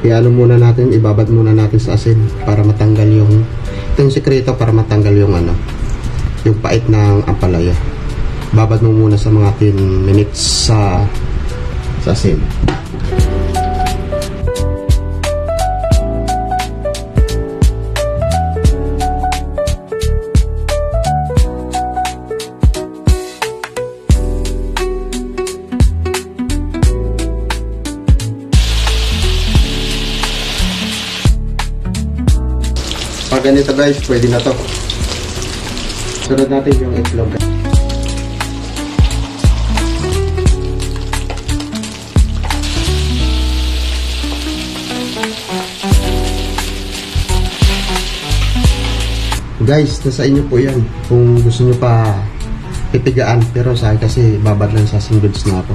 Iano muna natin, ibabad muna natin sa asin para matanggal yung, ito yung sekreto para matanggal yung ano, yung pait ng ampalaya. Babad mo muna sa mga 10 minutes sa asin. Pag ganito guys, pwede na to. Sunod natin yung itlog. Guys, nasa inyo po yan kung gusto nyo pa pipigaan, pero sa akin kasi babad lang sa goods na ako.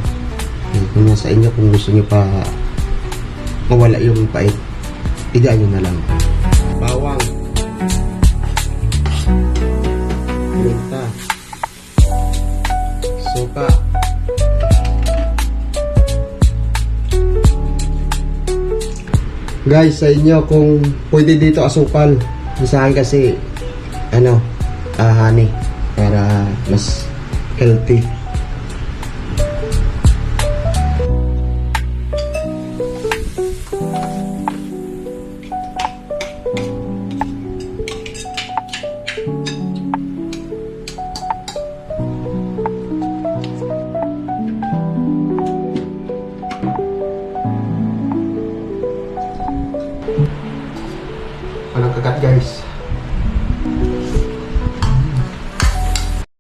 Kung nasa inyo kung gusto nyo pa mawala yung pait, pigaan nyo na lang. Bawang, minta, suka, guys, sa inyo kung pwede dito asukal. Sa akin kasi honey para mas healthy.